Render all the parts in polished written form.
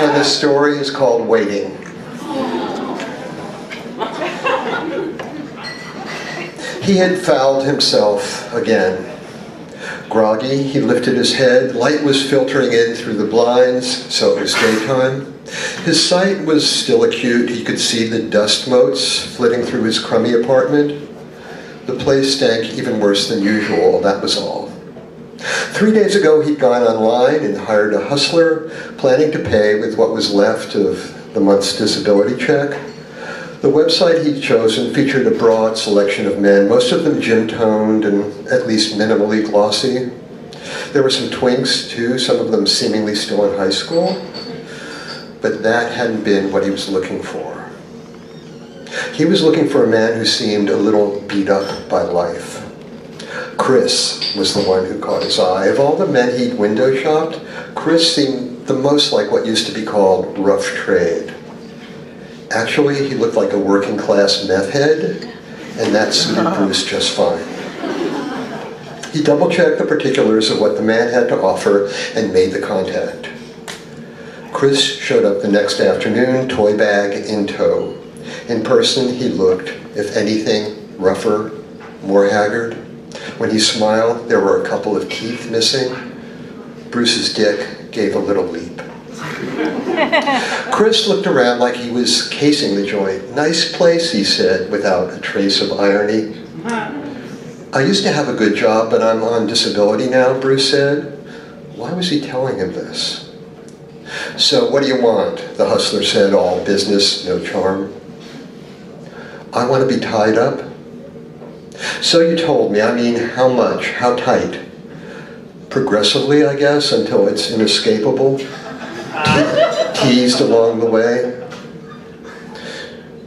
And the story is called Waiting. He had fouled himself again. Groggy, he lifted his head. Light was filtering in through the blinds, so it was daytime. His sight was still acute. He could see the dust motes flitting through his crummy apartment. The place stank even worse than usual, that was all. 3 days ago, he'd gone online and hired a hustler, planning to pay with what was left of the month's disability check. The website he'd chosen featured a broad selection of men, most of them gym-toned and at least minimally glossy. There were some twinks, too, some of them seemingly still in high school. But that hadn't been what he was looking for. He was looking for a man who seemed a little beat up by life. Chris was the one who caught his eye. Of all the men he'd window shopped, Chris seemed the most like what used to be called rough trade. Actually, he looked like a working class meth head, and that suited Bruce just fine. He double-checked the particulars of what the man had to offer and made the contact. Chris showed up the next afternoon, toy bag in tow. In person, he looked, if anything, rougher, more haggard. When he smiled, there were a couple of teeth missing. Bruce's dick gave a little leap. Chris looked around like he was casing the joint. Nice place, he said, without a trace of irony. I used to have a good job, but I'm on disability now, Bruce said. Why was he telling him this? So what do you want? The hustler said, all business, no charm. I want to be tied up. So you told me, I mean, how much? How tight? Progressively, I guess, until it's inescapable. Teased along the way.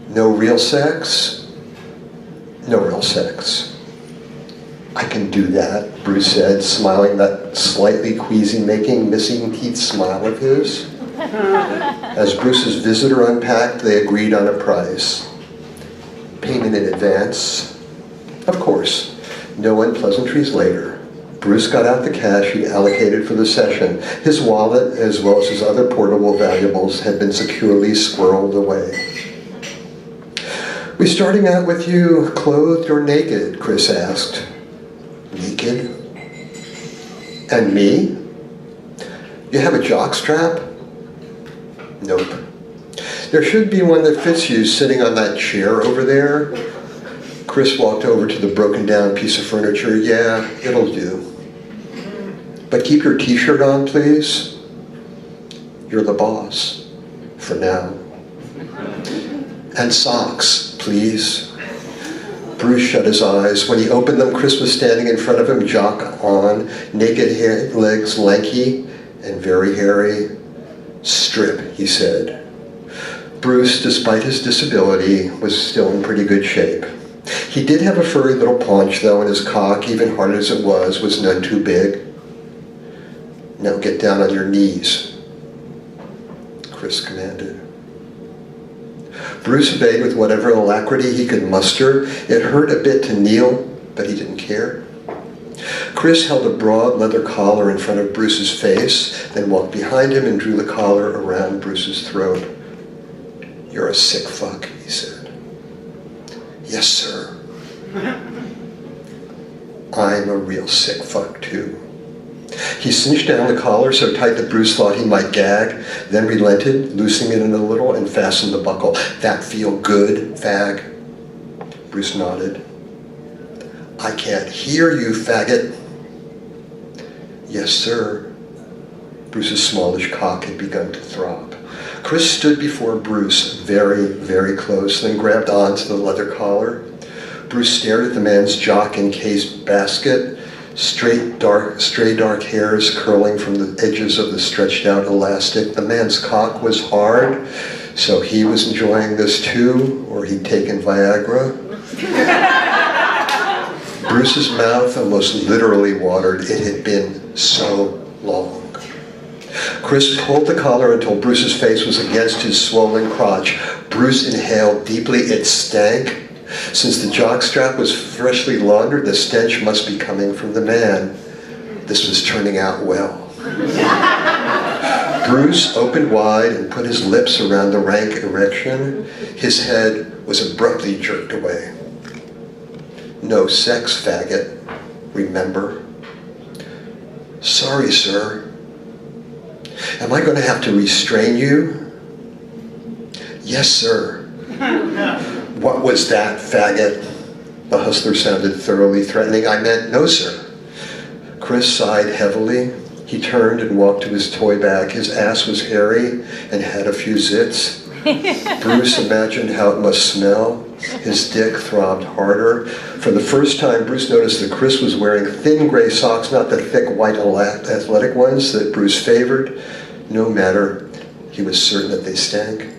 No real sex? No real sex. I can do that, Bruce said, smiling that slightly queasy-making, missing teeth smile of his. As Bruce's visitor unpacked, they agreed on a price. Payment in advance. Of course, no unpleasantries later. Bruce got out the cash he'd allocated for the session. His wallet, as well as his other portable valuables, had been securely squirreled away. We starting out with you clothed or naked? Chris asked. Naked? And me? You have a jockstrap? Nope. There should be one that fits you sitting on that chair over there. Chris walked over to the broken down piece of furniture. Yeah, it'll do. But keep your t-shirt on, please. You're the boss. For now. And socks, please. Bruce shut his eyes. When he opened them, Chris was standing in front of him, jock on, naked legs lanky and very hairy. Strip, he said. Bruce, despite his disability, was still in pretty good shape. He did have a furry little paunch, though, and his cock, even hard as it was none too big. Now get down on your knees, Chris commanded. Bruce obeyed with whatever alacrity he could muster. It hurt a bit to kneel, but he didn't care. Chris held a broad leather collar in front of Bruce's face, then walked behind him and drew the collar around Bruce's throat. You're a sick fuck, he said. Yes, sir. I'm a real sick fuck, too. He cinched down the collar so tight that Bruce thought he might gag, then relented, loosening it a little, and fastened the buckle. That feel good, fag? Bruce nodded. I can't hear you, faggot. Yes, sir. Bruce's smallish cock had begun to throb. Chris stood before Bruce, very, very close, then grabbed onto the leather collar. Bruce stared at the man's jock-encased basket, stray dark hairs curling from the edges of the stretched-out elastic. The man's cock was hard, so he was enjoying this too, or he'd taken Viagra. Bruce's mouth almost literally watered. It had been so long. Chris pulled the collar until Bruce's face was against his swollen crotch. Bruce inhaled deeply. It stank. Since the jockstrap was freshly laundered, the stench must be coming from the man. This was turning out well. Bruce opened wide and put his lips around the rank erection. His head was abruptly jerked away. No sex, faggot. Remember? Sorry, sir. Am I going to have to restrain you? Yes, sir. What was that, faggot? The hustler sounded thoroughly threatening. I meant, no, sir. Chris sighed heavily. He turned and walked to his toy bag. His ass was hairy and had a few zits. Bruce imagined how it must smell. His dick throbbed harder. For the first time, Bruce noticed that Chris was wearing thin gray socks, not the thick white athletic ones that Bruce favored. No matter, he was certain that they stank.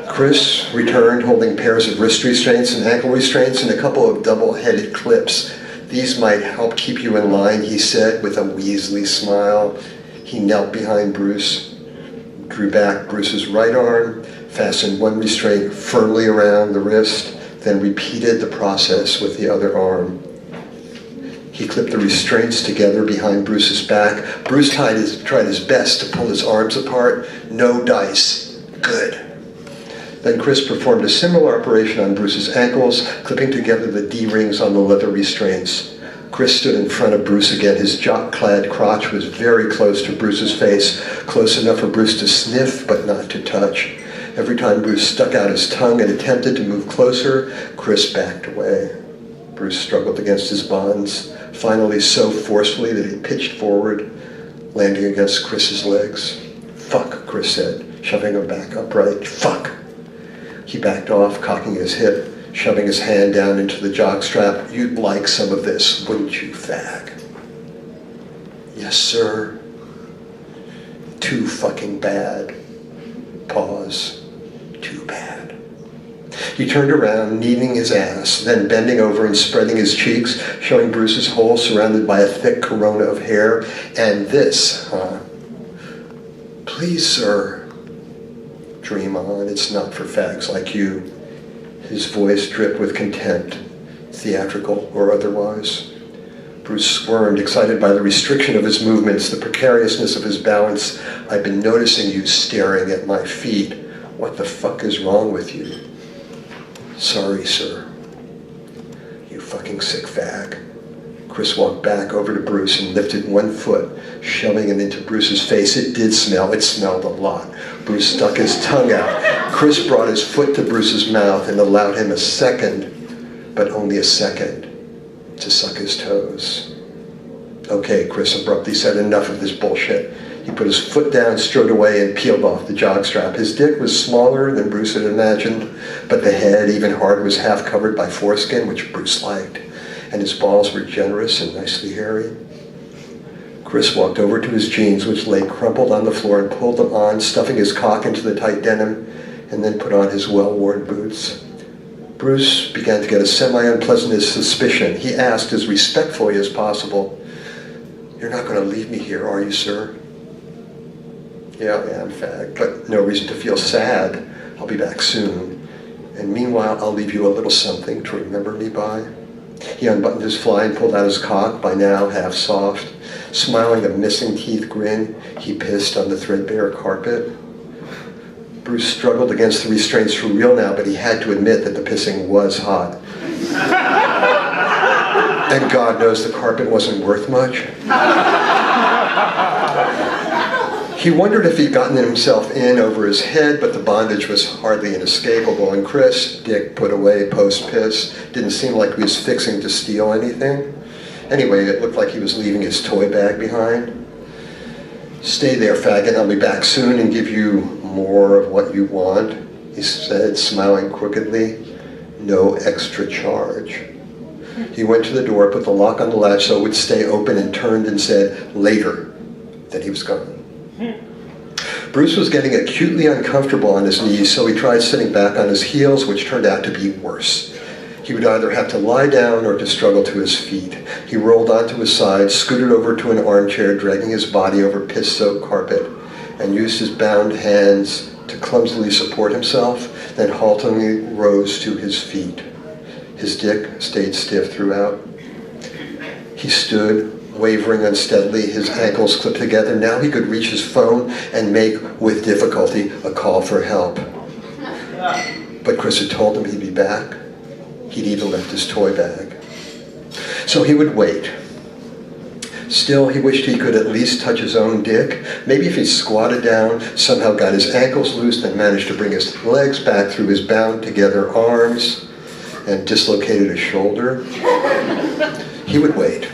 Chris returned holding pairs of wrist restraints and ankle restraints and a couple of double-headed clips. These might help keep you in line, he said with a Weasley smile. He knelt behind Bruce, drew back Bruce's right arm, fastened one restraint firmly around the wrist, then repeated the process with the other arm. He clipped the restraints together behind Bruce's back. Bruce tried his best to pull his arms apart. No dice. Good. Then Chris performed a similar operation on Bruce's ankles, clipping together the D-rings on the leather restraints. Chris stood in front of Bruce again. His jock-clad crotch was very close to Bruce's face, close enough for Bruce to sniff but not to touch. Every time Bruce stuck out his tongue and attempted to move closer, Chris backed away. Bruce struggled against his bonds, finally so forcefully that he pitched forward, landing against Chris's legs. Fuck, Chris said, shoving him back upright. Fuck. He backed off, cocking his hip, shoving his hand down into the jockstrap. You'd like some of this, wouldn't you, fag? Yes, sir. Too fucking bad. Pause. Too bad. He turned around, kneading his ass, then bending over and spreading his cheeks, showing Bruce's hole surrounded by a thick corona of hair. And this, huh? Please, sir. Dream on, it's not for fags like you. His voice dripped with contempt, theatrical or otherwise. Bruce squirmed, excited by the restriction of his movements, the precariousness of his balance. I've been noticing you staring at my feet. What the fuck is wrong with you? Sorry, sir. You fucking sick fag. Chris walked back over to Bruce and lifted one foot, shoving it into Bruce's face. It did smell. It smelled a lot. Bruce stuck his tongue out. Chris brought his foot to Bruce's mouth and allowed him a second, but only a second, to suck his toes. Okay, Chris abruptly said, enough of this bullshit. He put his foot down, strode away, and peeled off the jockstrap. His dick was smaller than Bruce had imagined, but the head, even hard, was half covered by foreskin, which Bruce liked, and his balls were generous and nicely hairy. Chris walked over to his jeans, which lay crumpled on the floor, and pulled them on, stuffing his cock into the tight denim, and then put on his well-worn boots. Bruce began to get a semi-unpleasant suspicion. He asked as respectfully as possible, "You're not going to leave me here, are you, sir?" "Yeah, I am, fag, but no reason to feel sad. I'll be back soon. And meanwhile, I'll leave you a little something to remember me by." He unbuttoned his fly and pulled out his cock, by now half soft. Smiling a missing teeth grin, he pissed on the threadbare carpet. Bruce struggled against the restraints for real now, but he had to admit that the pissing was hot. And God knows the carpet wasn't worth much. He wondered if he'd gotten himself in over his head, but the bondage was hardly inescapable, and Chris, dick put away post-piss, didn't seem like he was fixing to steal anything. Anyway, it looked like he was leaving his toy bag behind. "Stay there, faggot, I'll be back soon and give you more of what you want," he said, smiling crookedly. "No extra charge." He went to the door, put the lock on the latch so it would stay open, and turned and said, "Later." Then he was gone. Bruce was getting acutely uncomfortable on his knees, so he tried sitting back on his heels, which turned out to be worse. He would either have to lie down or to struggle to his feet. He rolled onto his side, scooted over to an armchair, dragging his body over piss-soaked carpet, and used his bound hands to clumsily support himself, then haltingly rose to his feet. His dick stayed stiff throughout. He stood, wavering unsteadily, his ankles clipped together. Now he could reach his phone and make, with difficulty, a call for help. But Chris had told him he'd be back. He'd even left his toy bag. So he would wait. Still, he wished he could at least touch his own dick. Maybe if he squatted down, somehow got his ankles loose, and managed to bring his legs back through his bound-together arms and dislocated his shoulder. He would wait.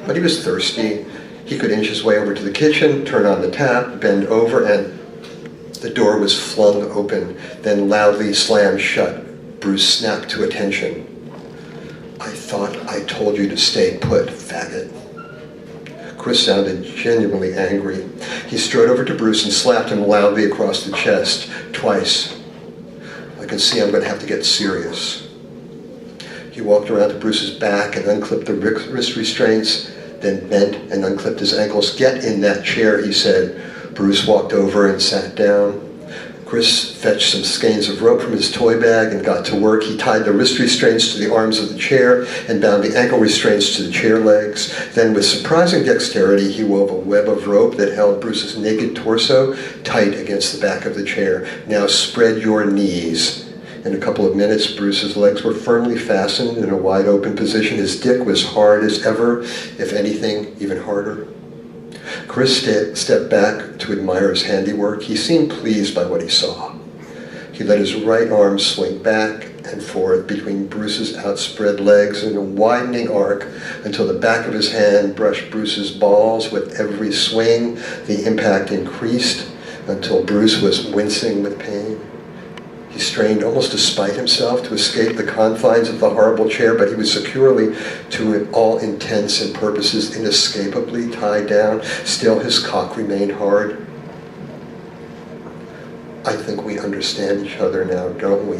But he was thirsty. He could inch his way over to the kitchen, turn on the tap, bend over, and the door was flung open, then loudly slammed shut. Bruce snapped to attention. "I thought I told you to stay put, faggot." Chris sounded genuinely angry. He strode over to Bruce and slapped him loudly across the chest, twice. "I can see I'm going to have to get serious." He walked around to Bruce's back and unclipped the wrist restraints, then bent and unclipped his ankles. "Get in that chair," he said. Bruce walked over and sat down. Chris fetched some skeins of rope from his toy bag and got to work. He tied the wrist restraints to the arms of the chair and bound the ankle restraints to the chair legs. Then, with surprising dexterity, he wove a web of rope that held Bruce's naked torso tight against the back of the chair. "Now spread your knees." In a couple of minutes, Bruce's legs were firmly fastened in a wide-open position. His dick was hard as ever, if anything, even harder. Chris stepped back to admire his handiwork. He seemed pleased by what he saw. He let his right arm swing back and forth between Bruce's outspread legs in a widening arc until the back of his hand brushed Bruce's balls. With every swing, the impact increased until Bruce was wincing with pain. He strained almost despite himself to escape the confines of the horrible chair, but he was securely, to all intents and purposes, inescapably tied down. Still, his cock remained hard. "I think we understand each other now, don't we?"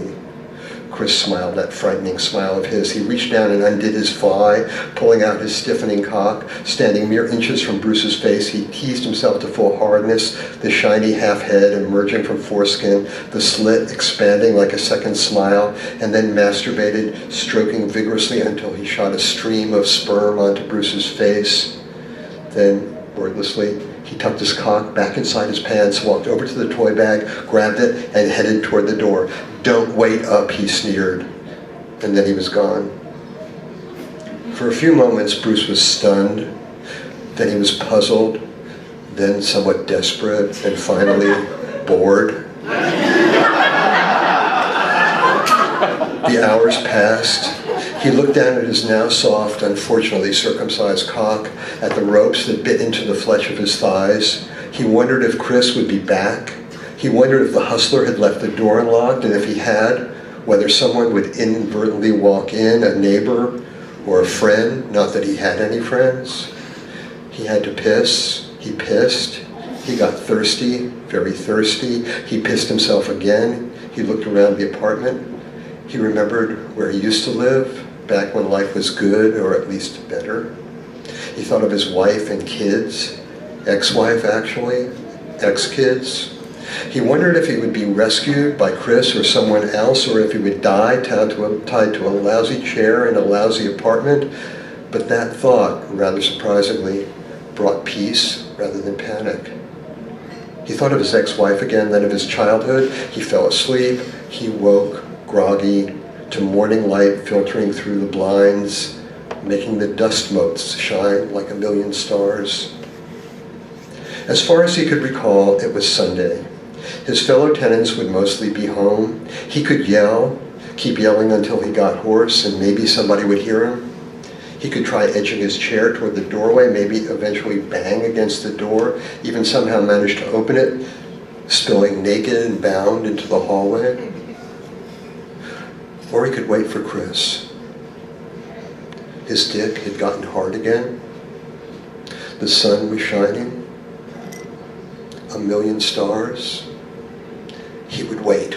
Chris smiled, that frightening smile of his. He reached down and undid his fly, pulling out his stiffening cock. Standing mere inches from Bruce's face, he teased himself to full hardness, the shiny half-head emerging from foreskin, the slit expanding like a second smile, and then masturbated, stroking vigorously until he shot a stream of sperm onto Bruce's face. Then, wordlessly, he tucked his cock back inside his pants, walked over to the toy bag, grabbed it, and headed toward the door. "Don't wait up," he sneered. And then he was gone. For a few moments, Bruce was stunned. Then he was puzzled, then somewhat desperate, and finally bored. The hours passed. He looked down at his now soft, unfortunately circumcised cock, at the ropes that bit into the flesh of his thighs. He wondered if Chris would be back. He wondered if the hustler had left the door unlocked, and if he had, whether someone would inadvertently walk in, a neighbor or a friend, not that he had any friends. He had to piss. He pissed. He got thirsty, very thirsty. He pissed himself again. He looked around the apartment. He remembered where he used to live, back when life was good, or at least better. He thought of his wife and kids, ex-wife actually, ex-kids. He wondered if he would be rescued by Chris or someone else, or if he would die tied to a lousy chair in a lousy apartment. But that thought, rather surprisingly, brought peace rather than panic. He thought of his ex-wife again, then of his childhood. He fell asleep. He woke, groggy, to morning light filtering through the blinds, making the dust motes shine like a million stars. As far as he could recall, it was Sunday. His fellow tenants would mostly be home. He could yell, keep yelling until he got hoarse, and maybe somebody would hear him. He could try edging his chair toward the doorway, maybe eventually bang against the door, even somehow manage to open it, spilling naked and bound into the hallway. Or he could wait for Chris. His dick had gotten hard again. The sun was shining. A million stars. He would wait.